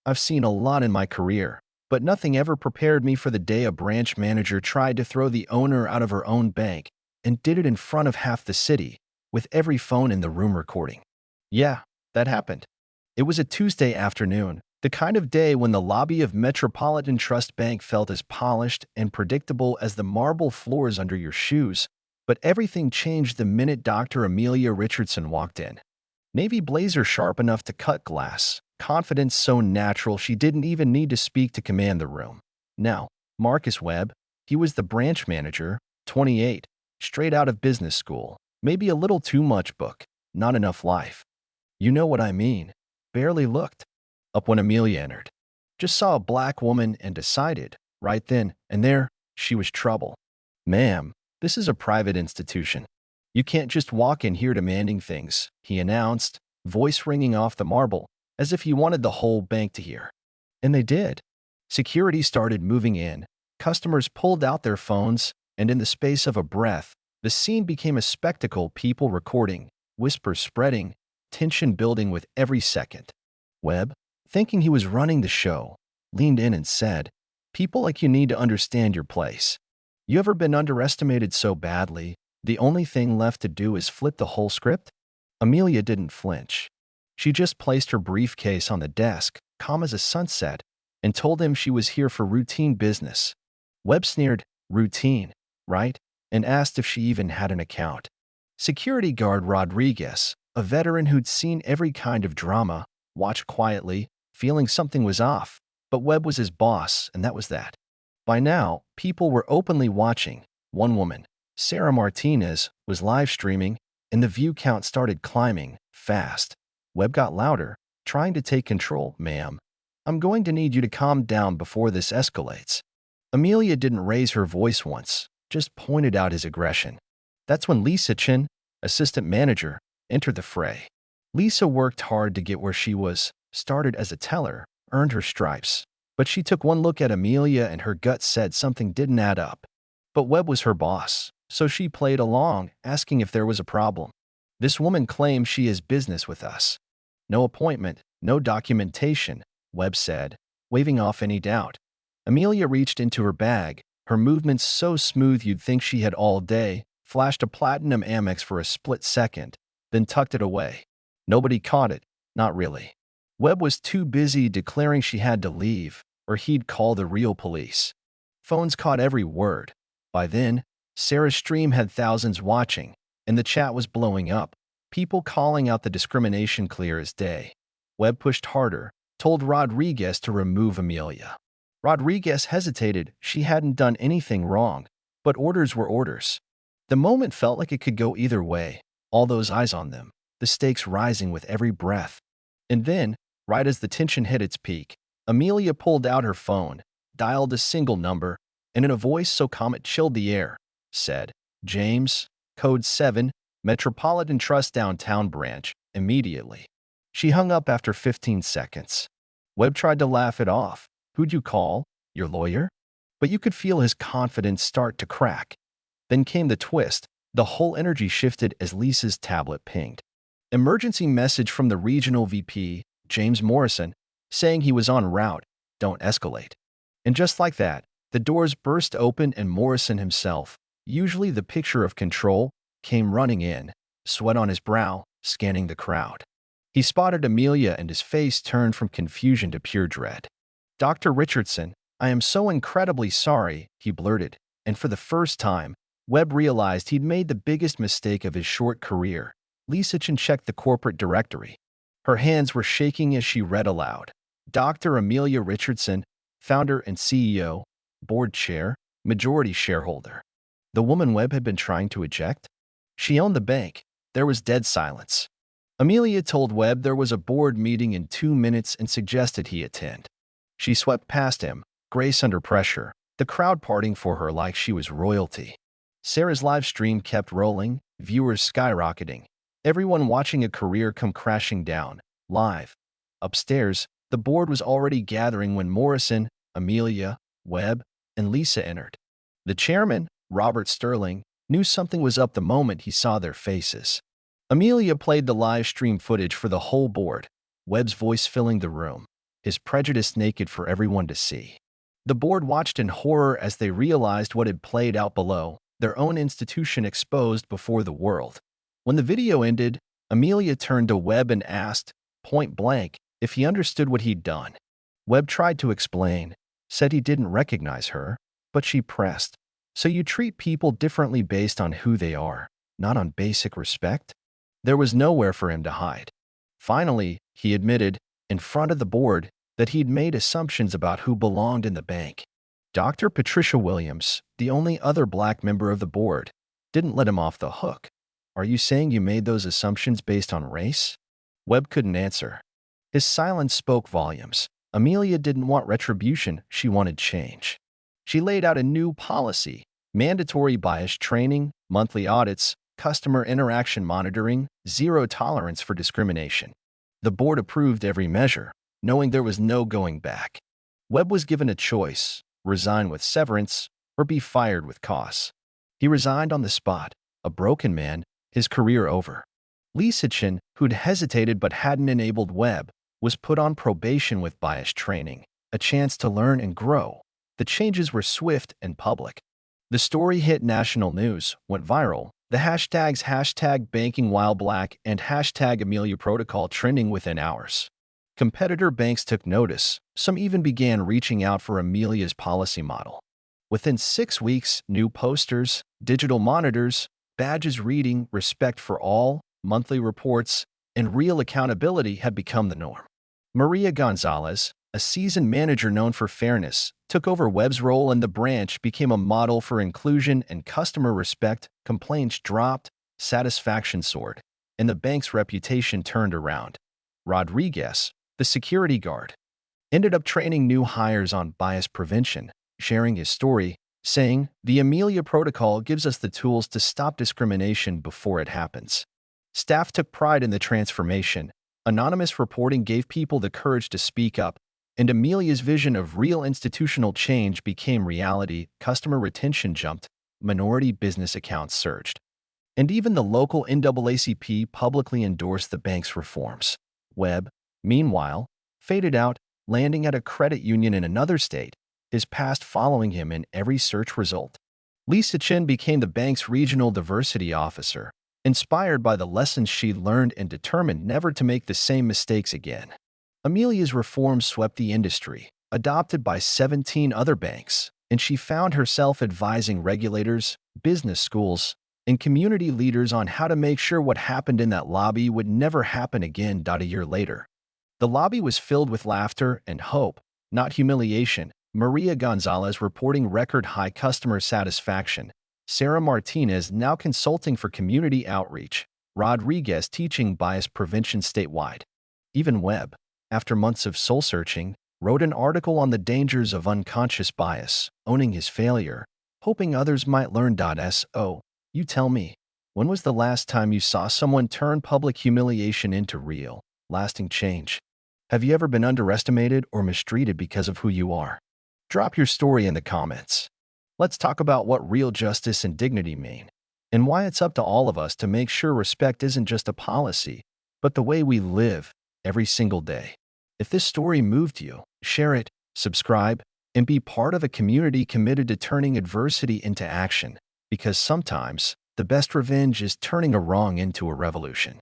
I've seen a lot in my career, but nothing ever prepared me for the day a branch manager tried to throw the owner out of her own bank and did it in front of half the city, with every phone in the room recording. Yeah, that happened. It was a Tuesday afternoon, the kind of day when the lobby of Metropolitan Trust Bank felt as polished and predictable as the marble floors under your shoes. But everything changed the minute Dr. Amelia Richardson walked in. Navy blazer sharp enough to cut glass, confidence so natural she didn't even need to speak to command the room. Now, Marcus Webb, he was the branch manager, 28, straight out of business school, maybe a little too much book, not enough life. You know what I mean. Barely looked up when Amelia entered. Just saw a black woman and decided, right then and there, she was trouble. Ma'am, this is a private institution. You can't just walk in here demanding things, he announced, voice ringing off the marble, as if he wanted the whole bank to hear. And they did. Security started moving in, customers pulled out their phones, and in the space of a breath, the scene became a spectacle, people recording, whispers spreading, tension building with every second. Webb, thinking he was running the show, leaned in and said, "People like you need to understand your place. You ever been underestimated so badly, the only thing left to do is flip the whole script?" Amelia didn't flinch. She just placed her briefcase on the desk, calm as a sunset, and told him she was here for routine business. Webb sneered, "Routine, right?" and asked if she even had an account. Security guard Rodriguez, a veteran who'd seen every kind of drama, watched quietly, feeling something was off, but Webb was his boss, and that was that. By now, people were openly watching. One woman, Sarah Martinez, was live streaming, and the view count started climbing, fast. Webb got louder, trying to take control. "Ma'am, I'm going to need you to calm down before this escalates." Amelia didn't raise her voice once, just pointed out his aggression. That's when Lisa Chin, assistant manager, entered the fray. Lisa worked hard to get where she was, started as a teller, earned her stripes. But she took one look at Amelia and her gut said something didn't add up. But Webb was her boss, so she played along, asking if there was a problem. "This woman claims she has business with us." "No appointment, no documentation," Webb said, waving off any doubt. Amelia reached into her bag, her movements so smooth you'd think she had all day, flashed a platinum Amex for a split second, then tucked it away. Nobody caught it, not really. Webb was too busy declaring she had to leave, or he'd call the real police. Phones caught every word. By then, Sarah's stream had thousands watching, and the chat was blowing up, people calling out the discrimination clear as day. Webb pushed harder, told Rodriguez to remove Amelia. Rodriguez hesitated. She hadn't done anything wrong, but orders were orders. The moment felt like it could go either way, all those eyes on them, the stakes rising with every breath. And then, right as the tension hit its peak, Amelia pulled out her phone, dialed a single number, and in a voice so calm it chilled the air, said, "James, code 7, Metropolitan Trust Downtown Branch," immediately. She hung up after 15 seconds. Webb tried to laugh it off. "Who'd you call? Your lawyer?" But you could feel his confidence start to crack. Then came the twist. The whole energy shifted as Lisa's tablet pinged. Emergency message from the regional VP, James Morrison, saying he was en route. Don't escalate. And just like that, the doors burst open and Morrison himself, usually the picture of control, came running in, sweat on his brow, scanning the crowd. He spotted Amelia and his face turned from confusion to pure dread. "Dr. Richardson, I am so incredibly sorry," he blurted, and for the first time, Webb realized he'd made the biggest mistake of his short career. Lisa Chin checked the corporate directory. Her hands were shaking as she read aloud. Dr. Amelia Richardson, founder and CEO, board chair, majority shareholder. The woman Webb had been trying to eject? She owned the bank. There was dead silence. Amelia told Webb there was a board meeting in 2 minutes and suggested he attend. She swept past him, grace under pressure, the crowd parting for her like she was royalty. Sarah's live stream kept rolling, viewers skyrocketing, everyone watching a career come crashing down, live. Upstairs, the board was already gathering when Morrison, Amelia, Webb, and Lisa entered. The chairman, Robert Sterling, knew something was up the moment he saw their faces. Amelia played the live stream footage for the whole board, Webb's voice filling the room. his prejudice naked for everyone to see. The board watched in horror as they realized what had played out below, their own institution exposed before the world. When the video ended, Amelia turned to Webb and asked, point blank, if he understood what he'd done. Webb tried to explain, said he didn't recognize her, but she pressed. So you treat people differently based on who they are, not on basic respect? There was nowhere for him to hide. Finally, he admitted, in front of the board, that he'd made assumptions about who belonged in the bank. Dr. Patricia Williams, the only other black member of the board, didn't let him off the hook. Are you saying you made those assumptions based on race? Webb couldn't answer. His silence spoke volumes. Amelia didn't want retribution, she wanted change. She laid out a new policy: mandatory bias training, monthly audits, customer interaction monitoring, zero tolerance for discrimination. The board approved every measure, knowing there was no going back. Webb was given a choice: resign with severance or be fired with costs. He resigned on the spot, a broken man, his career over. Lee Sitchin, who'd hesitated but hadn't enabled Webb, was put on probation with bias training, a chance to learn and grow. The changes were swift and public. The story hit national news, went viral, the hashtags #BankingWhileBlack and #AmeliaProtocol trending within hours. Competitor banks took notice. Some even began reaching out for Amelia's policy model. Within 6 weeks, new posters, digital monitors, badges reading "Respect for All," monthly reports, and real accountability had become the norm. Maria Gonzalez, a seasoned manager known for fairness, took over Webb's role and the branch became a model for inclusion and customer respect. Complaints dropped, satisfaction soared, and the bank's reputation turned around. Rodriguez, the security guard, ended up training new hires on bias prevention, sharing his story, saying, "The Amelia Protocol gives us the tools to stop discrimination before it happens." Staff took pride in the transformation. Anonymous reporting gave people the courage to speak up, and Amelia's vision of real institutional change became reality. Customer retention jumped, minority business accounts surged. And even the local NAACP publicly endorsed the bank's reforms. Webb, meanwhile, faded out, landing at a credit union in another state, his past following him in every search result. Lisa Chin became the bank's regional diversity officer, inspired by the lessons she'd learned and determined never to make the same mistakes again. Amelia's reforms swept the industry, adopted by 17 other banks, and she found herself advising regulators, business schools, and community leaders on how to make sure what happened in that lobby would never happen again. A year later, the lobby was filled with laughter and hope, not humiliation. Maria Gonzalez reporting record-high customer satisfaction. Sarah Martinez now consulting for community outreach. Rodriguez teaching bias prevention statewide. Even Webb, after months of soul-searching, wrote an article on the dangers of unconscious bias, owning his failure, hoping others might learn. So, you tell me, when was the last time you saw someone turn public humiliation into real, lasting change? Have you ever been underestimated or mistreated because of who you are? Drop your story in the comments. Let's talk about what real justice and dignity mean, and why it's up to all of us to make sure respect isn't just a policy, but the way we live every single day. If this story moved you, share it, subscribe, and be part of a community committed to turning adversity into action, because sometimes the best revenge is turning a wrong into a revolution.